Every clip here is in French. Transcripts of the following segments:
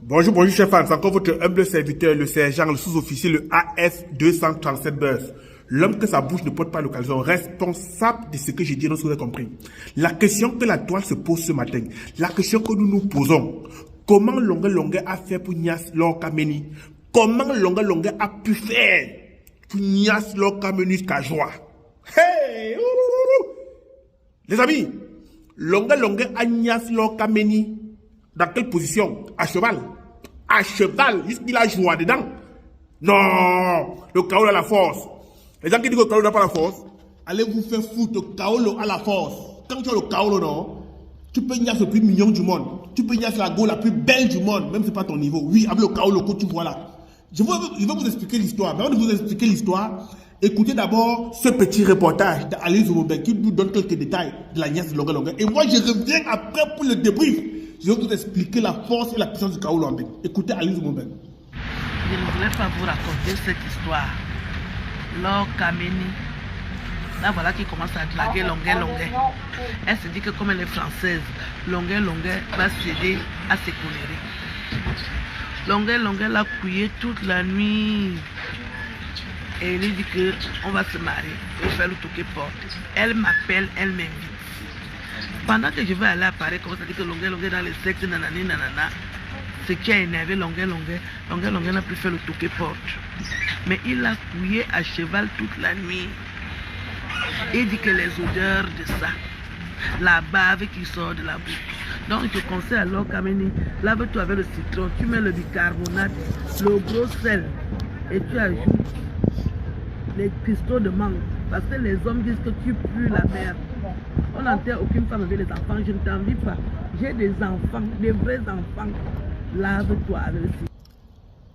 Bonjour, bonjour chers fans, c'est encore votre humble serviteur, le sergent, le sous-officier, le AS-237 Buzz. L'homme que sa bouche ne porte pas l'occasion, responsable de ce que j'ai dit, non, si vous avez compris. La question que la toile se pose ce matin, la question que nous nous posons, comment Longue a fait pour Nias Lokameni? Comment Longue a pu faire pour Nias Lokameni jusqu'à joie? Hey! Les amis, Longue a Nias Lokameni dans quelle position? À cheval. À cheval, jusqu'il a joie dedans. Non, le Kaolo a la force. Les gens qui disent que le Kaolo n'a pas la force, allez vous faire foutre, le Kaolo a la force. Quand tu as le Kaolo, non, tu peux nier le plus mignon du monde. Tu peux nier la go la plus belle du monde, même si ce n'est pas ton niveau. Oui, avec le Kaolo que tu vois là. Je vais vous expliquer l'histoire. Mais avant de vous expliquer l'histoire, écoutez d'abord ce petit reportage d'Ali Zoumoubek qui nous donne quelques détails de la nièce de Longue. Et moi, je reviens après pour le débrief. Je vais vous expliquer la force et la puissance du Kaolo Ambek. Écoutez Alice Zoumoubek. Je ne voulais pas vous raconter cette histoire. Lokameni, là voilà qui commence à draguer Longue. Elle se dit que comme elle est française, Longue va céder à ses conneries. Longue l'a couillé toute la nuit. Et elle lui dit qu'on va se marier. Il va faire le toquer porte. Elle m'appelle, elle m'invite. Pendant que je vais aller à Paris, comme ça dit que Longue dans les sectes, nanani, nanana, ce qui a énervé Longue n'a plus fait le toquer porte. Mais il a couillé à cheval toute la nuit. Il dit que les odeurs de ça, la bave qui sort de la bouche. Donc je te conseille à Lokameni, lave-toi avec le citron, tu mets le bicarbonate, le gros sel, et tu ajoutes les cristaux de mangue. Parce que les hommes disent que tu pues la merde. On n'enterre aucune femme avec les enfants, je ne t'envie pas. J'ai des enfants, des vrais enfants. Lave-toi avec le citron.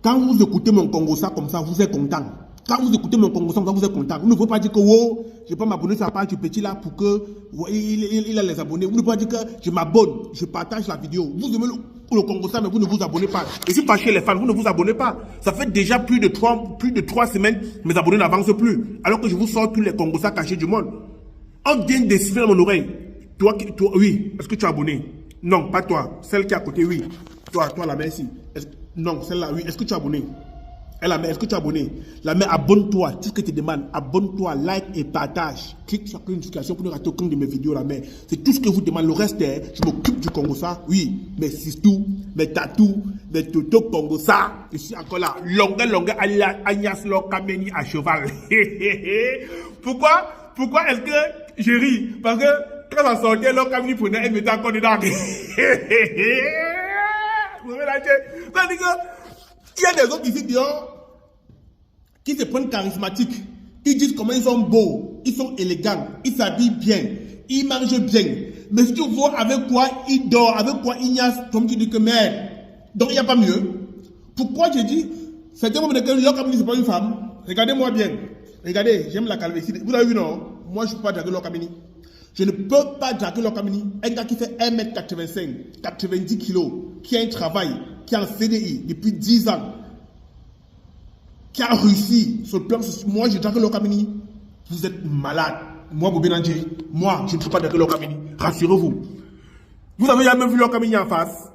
Quand vous écoutez mon Congo ça comme ça, vous êtes content. Quand vous écoutez mon Congo ça, vous êtes content. Vous ne pouvez pas dire que oh, je ne vais pas m'abonner sur la page du petit là pour que il a les abonnés. Vous ne pouvez pas dire que je m'abonne, je partage la vidéo. Vous aimez le Congo ça, mais vous ne vous abonnez pas. Et si pas chez les fans, vous ne vous abonnez pas. Ça fait déjà plus de 3 semaines, mes abonnés n'avancent plus. Alors que je vous sors tous les Congo ça cachés du monde. On vient de siffler dans mon oreille. Toi, oui. Est-ce que tu es abonné? Non, pas toi. Celle qui est à côté, oui. Toi, la main ici. Non, celle-là, oui. Est-ce que tu es abonné? Elle la main, est-ce que tu es abonné? La main, abonne-toi. Tout ce que tu demandes, abonne-toi, like et partage. Clique sur la notification pour ne rater aucune de mes vidéos, la main. C'est tout ce que vous demandez. Le reste, je m'occupe du Congo ça. Oui. Mes sistous, mes tatous, mes toto Congo ça. Je suis encore là. Longue, Agnès Lokameni à cheval. Pourquoi est-ce que je ris? Parce que quand ça sortait, Lokameni prenait et mettait encore dedans. Vous voyez la tête? C'est-à-dire qu'il y a des autres ici dehors qui se prennent charismatiques. Ils disent comment ils sont beaux, ils sont élégants, ils s'habillent bien, ils mangent bien. Mais si tu vois avec quoi ils dorment, avec quoi ils niassent, comme tu dis que merde. Donc il n'y a pas mieux. Pourquoi je dis, c'est un moment de que Lokameni c'est pas une femme. Regardez-moi bien. Regardez, j'aime la calvitie. Vous avez vu non? Moi je ne peux pas draguer Lokameni. Je ne peux pas draguer Lokameni. Un gars qui fait 1m85, 90 kg, qui a un travail, qui est en CDI depuis 10 ans, qui a réussi sur le plan social. Moi, je drague Lokameni. Vous êtes malade. Moi, Bobé Nandjiri, moi, je ne peux pas draguer Lokameni. Rassurez-vous. Vous avez jamais vu Lokameni en face?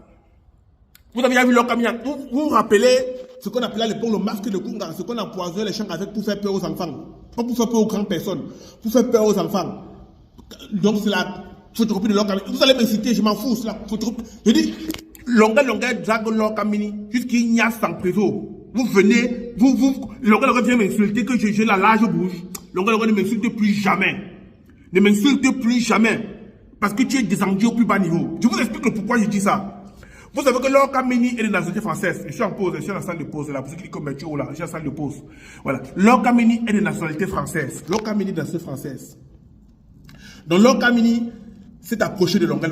Vous avez jamais vu Lokameni en... Vous vous rappelez ce qu'on appelait à l'époque le masque de Kunga, ce qu'on empoisonnait les champs avec pour faire peur aux enfants. Pas pour faire peur aux grandes personnes, pour faire peur aux enfants. Donc c'est la photocopie de Lokameni. Vous allez me citer, je m'en fous, c'est la photocopie. Je dis, Longue drague Lokameni, jusqu'il n'y a sans préso. Vous venez, Longue vient m'insulter que j'ai la large bouche. Longue ne m'insulte plus jamais. Ne m'insulte plus jamais. Parce que tu es descendu au plus bas niveau. Je vous explique pourquoi je dis ça. Vous savez que Lokameni est de nationalité française. Je suis en pause, je suis dans la salle de pause là. Pour ceux qui comme Mathieu là, je suis en salle de pause. Voilà. Lokameni est de nationalité française. Lokameni est de nationalité française. Donc Lokameni s'est approché de Longue.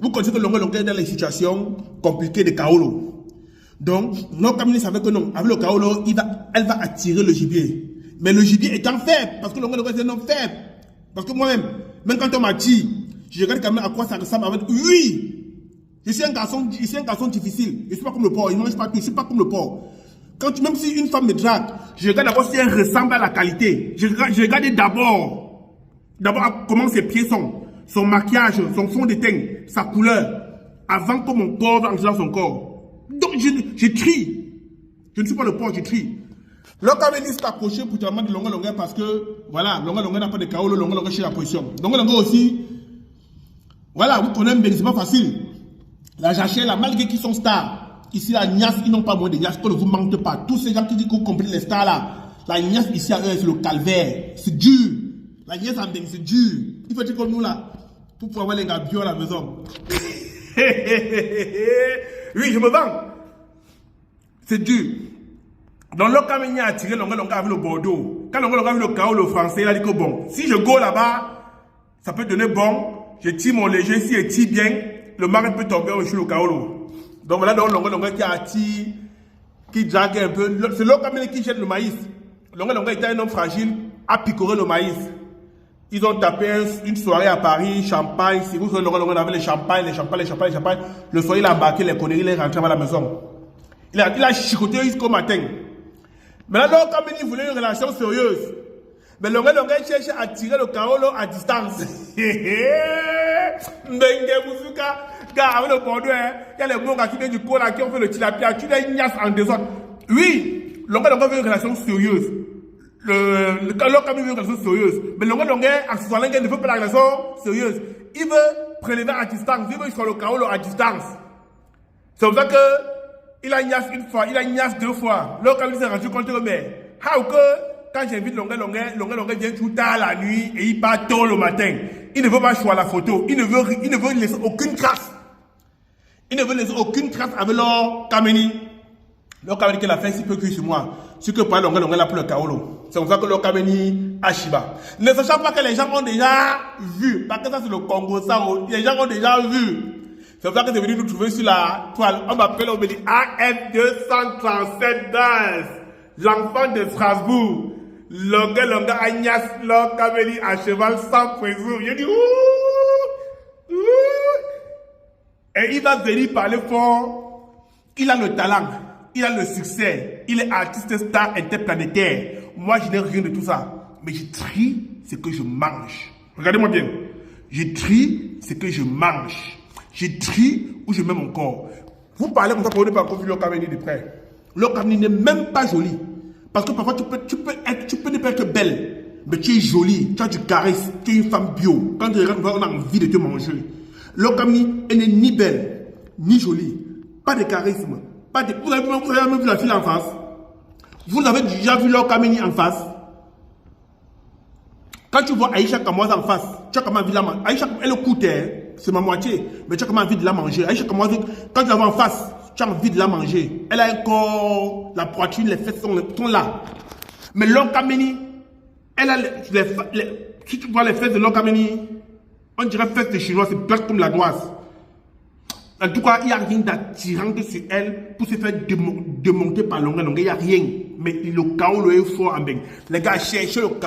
Vous connaissez que Longue est dans les situations compliquées de Kaolo. Donc Lokameni savait que non, avec le Kaolo, elle va attirer le gibier. Mais le gibier étant faible, parce que Longue est un homme faible. Parce que moi-même, même quand on m'attire, je regarde quand même à quoi ça ressemble avec. Oui! Je suis un garçon difficile. Je ne suis pas comme le porc. Il ne mange pas tout. Je ne suis pas comme le porc. Même si une femme me drague, je regarde d'abord si elle ressemble à la qualité. Je regarde d'abord comment ses pieds sont, son maquillage, son fond de teint, sa couleur, avant que mon corps entre dans son corps. Donc, je trie. Je ne suis pas le porc, je trie. L'Okameni s'est approché pour tellement de longueur parce que, voilà, longueur n'a pas de Kaolo, longueur chez la position. Longueur aussi, voilà, vous connaissez bien, c'est pas facile. La Jachelle, malgré qu'ils sont stars, ici, la Nias, ils n'ont pas moins de Nias, qu'on ne vous mente pas. Tous ces gens qui disent qu'on comprend les stars là, la Nias ici à eux, c'est le calvaire. C'est dur. La Nias en Beng, c'est dur. Il faut dire comme nous là, pour pouvoir avoir les gars bio à la maison. Oui, je me vends. C'est dur. Donc, l'Okameni a attiré longueur avec le Bordeaux. Quand longueur avec le KO, le français, il a dit que bon, si je go là-bas, ça peut donner bon. Je tire mon léger, si je tire bien, le mari peut tomber sur le KO. Donc voilà, donc longueur qui attire, qui drague un peu. C'est l'Okameni qui jette le maïs. Longueur était un homme fragile, a picoré le maïs. Ils ont tapé une soirée à Paris, champagne. Si vous savez, avait les champagnes. Le soir, il a embarqué les conneries, il est rentré à la maison. Il a chicoté jusqu'au matin. Maintenant, comme il voulait une relation sérieuse, mais le cherche à tirer le Kaolo à distance. Avec le Bordeaux, il y a les bons qui viennent du Kola qui ont fait le tilapia, tu les ignaces en désordre. Oui, le veut une relation sérieuse. Le veut une relation sérieuse. Mais le accessoirement, ne veut pas la relation sérieuse. Il veut prélever à distance. Il veut sur le Kaolo à distance. C'est pour ça que il a ignace une fois, il a ignace deux fois. L'autre s'est rendu compte que, mais, quand j'invite longueur vient tout tard la nuit et il part tôt le matin. Il ne veut pas choisir la photo. Il ne veut laisser aucune trace. Il ne veut laisser aucune trace avec l'Okameni. L'Okameni qu'il a fait si peu que sur moi. Ce que pour longueur là pour le Kaolo. C'est pour ça que l'Okameni a Shiba. Ne sachant pas que les gens ont déjà vu. Parce que ça c'est le Congo, ça. Les gens ont déjà vu. C'est pour ça que c'est venu nous trouver sur la toile. On m'appelle, on me dit AF237 Dance. L'enfant de Strasbourg. Longa Agnès, l'Okameni à cheval sans présour. Je dis ouh. Et il va venir parler fort. Il a le talent. Il a le succès. Il est artiste star interplanétaire. Moi, je n'ai rien de tout ça. Mais je trie ce que je mange. Regardez-moi bien. Je trie ce que je mange. Je trie où je mets mon corps. Vous parlez comme ça pour ne pas encore vu l'Okameni de près. L'Okameni n'est même pas joli. Parce que parfois tu peux ne pas être belle. Mais tu es jolie. Tu as du charisme. Tu es une femme bio. Quand tu regardes, on a envie de te manger. L'Okameni, elle n'est ni belle, ni jolie. Pas de charisme. Vous avez même vu la fille en face. Vous avez déjà vu l'Okameni en face. Quand tu vois Aïcha Kamoise en face, tu as comment envie de la manger. Aïcha, elle coûte, c'est ma moitié, mais tu as comment envie de la manger. Aïcha Kamoise, quand tu la vois en face, tu as envie de la manger. Elle a un corps, la poitrine, les fesses sont là. Mais l'Okameni, elle a si tu vois les fesses de l'Okameni, on dirait fesses de chinois, c'est plate comme la noise. En tout cas, il n'y a rien d'attirant sur elle pour se faire démonter par longueur. Il n'y a rien. Mais le Kaolo est fort en Beng. Les gars, cherchez le Kaolo.